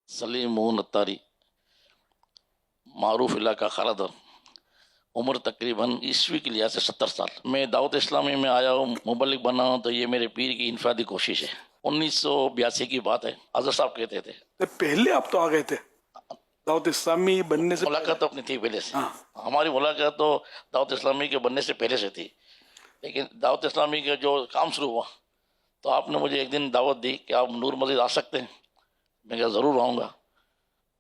سلیم مون اتاری، معروف علاقہ خالدر، عمر تقریباً عیسوی کے لحاظ سے 70 سال۔ میں دعوت اسلامی میں آیا ہوں، مبلغ بنا ہوں، تو یہ میرے پیر کی انفرادی کوشش ہے۔ 1982 کی بات ہے، حضرت صاحب کہتے تھے، پہلے آپ تو آ گئے تھے دعوت اسلامی بننے سے ملاقات تو اپنی تھی پہلے سے، ہاں۔ ہماری ملاقات تو دعوت اسلامی کے بننے سے پہلے سے تھی، لیکن دعوت اسلامی کا جو کام شروع ہوا تو آپ نے مجھے ایک دن دعوت دی کہ آپ نور مسجد آ سکتے ہیں۔ میں کہا ضرور آؤں گا۔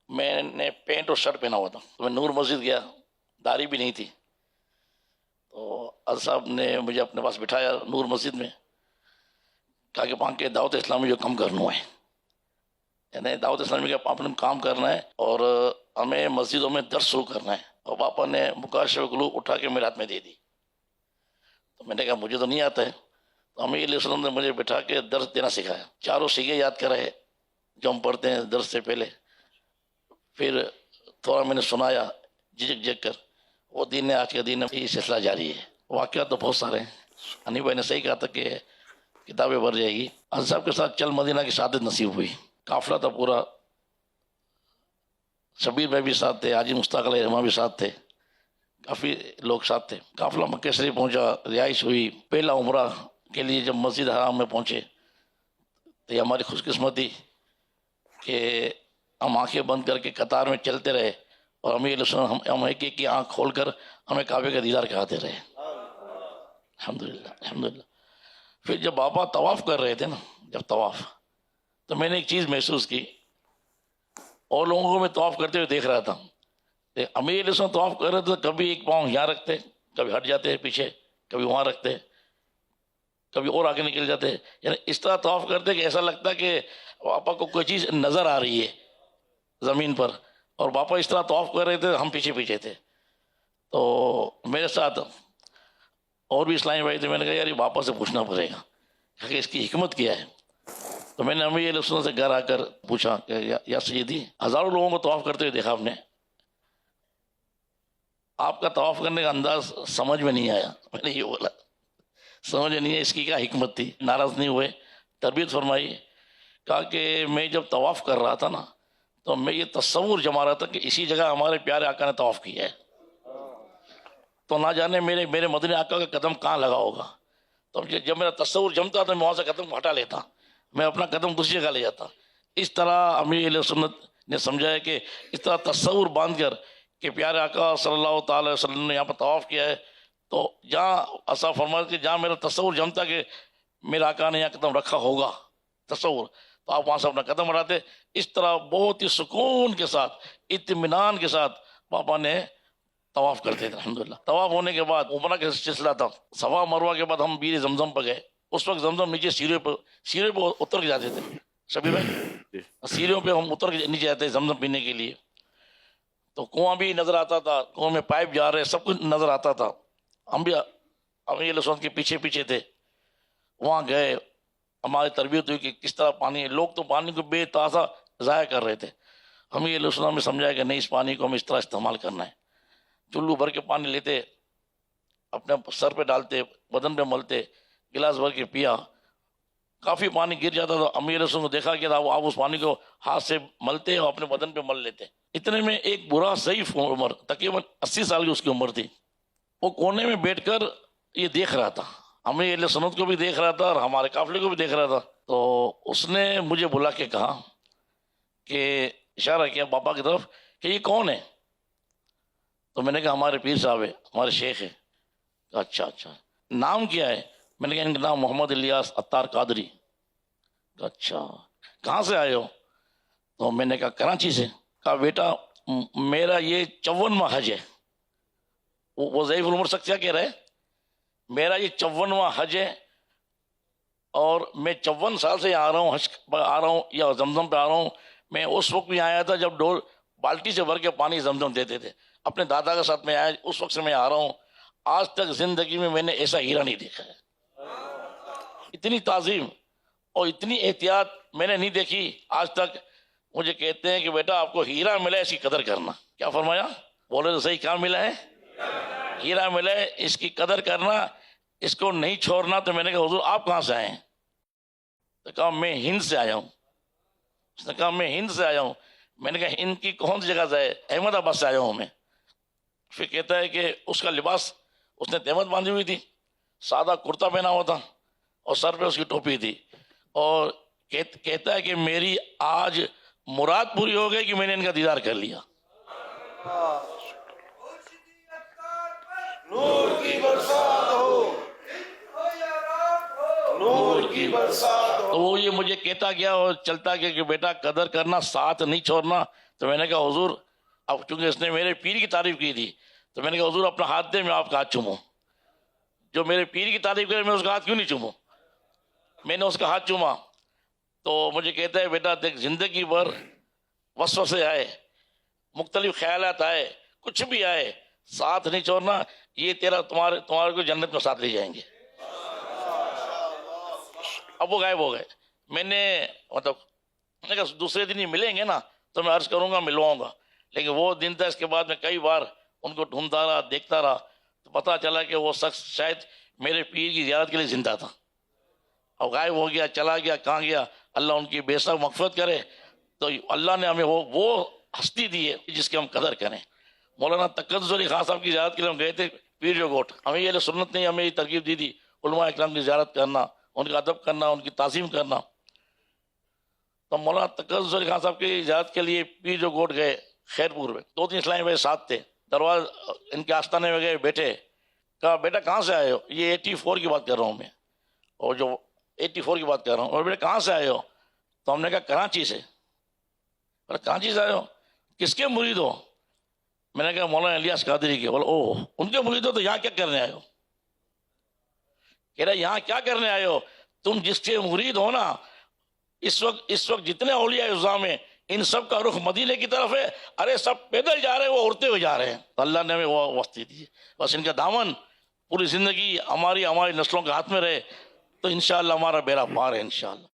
میں نے پینٹ اور شرٹ پہنا ہوا تھا، تو میں نور مسجد گیا، داڑھی بھی نہیں تھی، تو حضرت صاحب نے مجھے اپنے پاس بٹھایا نور مسجد میں، کہا کہ وہاں کے دعوت اسلامی جو کم کرنا ہے، یعنی دعوت اسلامی کا اپنا کام کرنا ہے اور ہمیں مسجدوں میں درس شروع کرنا ہے۔ اور پاپا نے مکاشف قلوب اٹھا کے میرے ہاتھ میں دے دی، تو میں نے کہا مجھے تو نہیں آتا ہے، تو ہمیں علیہ السلام نے مجھے بٹھا کے درس دینا سکھایا، چاروں سیگے یاد کرائے جو ہم پڑھتے ہیں درس سے پہلے، پھر تھوڑا میں نے سنایا جھجک جھک کر، وہ دین ہے آج کا دین ہے، یہ سلسلہ جاری ہے۔ واقعات تو بہت سارے ہیں، حنیف بھائی نے صحیح کہا تھا کہ کتابیں بھر جائے گی۔ حضرت صاحب کے ساتھ چل مدینہ کی سعادت نصیب ہوئی، قافلہ تھا پورا، شبیر بھائی بھی ساتھ تھے، حاجی مشتاق علیہ رحمہ بھی ساتھ تھے، کافی لوگ ساتھ تھے۔ قافلہ مکہ شریف پہنچا، رہائش ہوئی، پہلا عمرہ کے لیے جب مسجد حرام میں پہنچے تو یہ ہماری خوش قسمتی کہ ہم آنکھیں بند کر کے قطار میں چلتے رہے، اور ہم ایک ایک کی آنکھ کھول کر ہمیں کعبے کا دیدار کراتے رہے، الحمدللہ الحمدللہ۔ پھر جب بابا طواف کر رہے تھے نا، جب طواف، تو میں نے ایک چیز محسوس کی، اور لوگوں کو میں طواف کرتے ہوئے دیکھ رہا تھا، امیر علیہ السلام طواف کر رہے تھے، کبھی ایک پاؤں یہاں رکھتے، کبھی ہٹ جاتے پیچھے، کبھی وہاں رکھتے، کبھی اور آگے نکل جاتے، یعنی اس طرح طواف کرتے کہ ایسا لگتا کہ باپا کو کوئی چیز نظر آ رہی ہے زمین پر، اور باپا اس طرح طواف کر رہے تھے، ہم پیچھے پیچھے تھے۔ تو میرے ساتھ اور بھی اسلامی بھائی تھے، میں نے کہا یار یہ باپا سے پوچھنا پڑے گا کہ اس کی حکمت کیا ہے۔ تو میں نے امیر علیہ السلام سے گھر آ کر پوچھا کہ یا سیدی، ہزاروں لوگوں کو طواف کرتے ہوئے دیکھا آپ نے، آپ کا طواف کرنے کا انداز سمجھ میں نہیں آیا۔ میں نے یہ بولا سمجھ نہیں ہے، اس کی کیا حکمت تھی؟ ناراض نہیں ہوئے، تربیت فرمائی، کہا کہ میں جب طواف کر رہا تھا نا، تو میں یہ تصور جما رہا تھا کہ اسی جگہ ہمارے پیارے آقا نے طواف کیا ہے، تو نہ جانے میرے مدنی آقا کا قدم کہاں لگا ہوگا۔ تو جب میرا تصور جمتا تو میں وہاں سے قدم ہٹا لیتا، میں اپنا قدم دوسری جگہ لے جاتا۔ اس طرح امیر علیہ سنت نے سمجھایا کہ اس طرح تصور باندھ کر کہ پیارے آقا صلی اللہ تعالی علیہ وسلم نے یہاں پر طواف کیا ہے، تو جہاں ایسا فرمایا کہ جہاں میرا تصور جمتا کہ میرے آقا نے یہاں قدم رکھا ہوگا، تصور، تو آپ وہاں سے اپنا قدم ہٹاتے۔ اس طرح بہت ہی سکون کے ساتھ، اطمینان کے ساتھ پاپا نے طواف کرتے تھے الحمدللہ۔ طواف ہونے کے بعد عمرہ کا سلسلہ تھا، صفا مروہ کے بعد ہم بیر زمزم پہ گئے۔ اس وقت زمزم نیچے سیڑھیوں پہ اتر کے جاتے تھے، شبیر بھائی سیڑھیوں پہ ہم اتر کے نیچے جاتے تھے زمزم پینے کے لیے، تو کنواں بھی نظر آتا تھا، کنویں میں پائپ جا رہے، سب کچھ نظر آتا تھا۔ ہم بھی امیر علیہ السلام کے پیچھے پیچھے تھے، وہاں گئے، ہماری تربیت ہوئی کہ کس طرح پانی ہے۔ لوگ تو پانی کو بے تازہ ضائع کر رہے تھے، امیر علیہ السلام نے سمجھایا کہ نہیں، اس پانی کو ہم اس طرح استعمال کرنا ہے۔ چلو بھر کے پانی لیتے، اپنے سر پہ ڈالتے، بدن پہ ملتے، گلاس بھر کے پیا، کافی پانی گر جاتا تھا۔ امیر علیہ السلام کو دیکھا کہ آپ اس پانی کو ہاتھ سے ملتے اور اپنے بدن پہ مل لیتے۔ اتنے میں ایک برا ضعیف عمر، تقریباً 80 سال کی اس کی عمر تھی، وہ کونے میں بیٹھ کر یہ دیکھ رہا تھا، امیر علیہ سنت کو بھی دیکھ رہا تھا اور ہمارے قافلے کو بھی دیکھ رہا تھا۔ تو اس نے مجھے بلا کے کہا کہ اشارہ کیا پاپا کی طرف کہ یہ کون ہے؟ تو میں نے کہا ہمارے پیر صاحب ہے، ہمارے شیخ ہے۔ کہا اچھا اچھا، نام کیا ہے؟ میں نے کہا ان کا نام محمد الیاس عطار قادری۔ کہا اچھا، کہاں سے آئے ہو؟ تو میں نے کہا کراچی سے۔ کہا بیٹا میرا یہ 54واں حج ہے۔ وہ ضعیف العمر شخص کیا کہہ رہے ہیں؟ میرا یہ 54واں حج ہے، اور میں 54 سال سے آ رہا ہوں، حج آ رہا ہوں یا زمزم پہ آ رہا ہوں۔ میں اس وقت بھی آیا تھا جب ڈول بالٹی سے بھر کے پانی زمزم دیتے تھے، اپنے دادا کے ساتھ میں آیا، اس وقت سے میں آ رہا ہوں۔ آج تک زندگی میں نے ایسا ہیرا نہیں دیکھا ہے، اتنی تعظیم اور اتنی احتیاط میں نے نہیں دیکھی آج تک۔ مجھے کہتے ہیں کہ بیٹا آپ کو ہیرا ملا ہے، اس کی قدر کرنا۔ کیا فرمایا؟ بولے تو صحیح، کیا ملا ہے؟ ہیرا ملا ہے، اس کی قدر کرنا، اس کو نہیں چھوڑنا۔ تو میں نے کہا حضور آپ کہاں سے آئے ہیں؟ تو کہا میں ہند سے آیا ہوں۔ اس نے کہا میں ہند سے آیا ہوں۔ میں نے کہا ہند کی کون سی جگہ سے ہے؟ احمد آباد سے آیا ہوں میں. پھر کہتا ہے کہ اس کا لباس، اس نے تہمت باندھی ہوئی تھی، سادہ کرتا پہنا ہوا تھا اور سر پہ اس کی ٹوپی تھی، اور کہتا ہے کہ میری آج مراد پوری ہو گئی کہ میں نے ان کا دیدار کر لیا. تو وہ یہ مجھے کہتا گیا اور چلتا گیا کہ بیٹا قدر کرنا، ساتھ نہیں چھوڑنا. تو میں نے کہا حضور، اب چونکہ اس نے میرے پیر کی تعریف کی تھی تو میں نے کہا حضور اپنا ہاتھ دے، میں آپ کا ہاتھ چوموں. جو میرے پیر کی تعریف کرے میں اس کا ہاتھ کیوں نہیں چوموں؟ میں نے اس کا ہاتھ چوما تو مجھے کہتا ہے بیٹا دیکھ، زندگی بھر وسوسے آئے، مختلف خیالات آئے، کچھ بھی آئے، ساتھ نہیں چھوڑنا. یہ تمہارے کو جنت میں ساتھ لے جائیں گے. اب وہ غائب ہو گئے. میں نے کہا دوسرے دن ہی ملیں گے نا تو میں عرض کروں گا، ملواؤں گا. لیکن وہ دن تھا، اس کے بعد میں کئی بار ان کو ڈھونڈتا رہا، دیکھتا رہا، تو پتہ چلا کہ وہ شخص شاید میرے پیر کی زیارت کے لیے زندہ تھا. اب غائب ہو گیا، چلا گیا، کہاں گیا؟ اللہ ان کی بے شک مغفرت کرے. تو اللہ نے ہمیں وہ ہستی دی ہے جس کی ہم قدر کریں. مولانا تقدس علی خان صاحب کی زیارت کے لیے ہم گئے تھے پیر جو گوٹ. ہمیں یہ سنت نے ہمیں یہ ترغیب دی تھی علماء اکرام کی زیارت کرنا، ان کا ادب کرنا، ان کی تعظیم کرنا. تو مولانا تقدس علی خان صاحب کی زیارت کے لیے پیر جو گوٹ گئے خیرپور میں. 2-3 اسلامی بھائی ساتھ تھے. دروازہ ان کے آستانے میں گئے، بیٹھے. کہا بیٹا کہاں سے آئے ہو؟ یہ 84 کی بات کر رہا ہوں میں، اور جو 84 کی بات کر رہا ہوں. اور بیٹا کہاں سے آئے ہو؟ تو ہم نے کہا کراچی سے. کراچی سے آئے ہو؟ کس کے مرید ہو؟ میں نے کہا مولانا الیاس قادری کے. بولے اوہ، ان کے مرید ہو تو یہاں کیا کرنے آئے ہو؟ کہہ رہا یہاں کیا کرنے آئے ہو؟ تم جس کے مرید ہو نا، اس وقت جتنے اولیاء اعظام ہیں ان سب کا رخ مدینے کی طرف ہے. ارے سب پیدل جا رہے ہیں، وہ اڑتے ہوئے جا رہے ہیں. تو اللہ نے ہمیں وہ وسطی دی. بس ان کا دامن پوری زندگی ہماری نسلوں کے ہاتھ میں رہے تو انشاءاللہ ہمارا بیڑا پار ہے انشاءاللہ.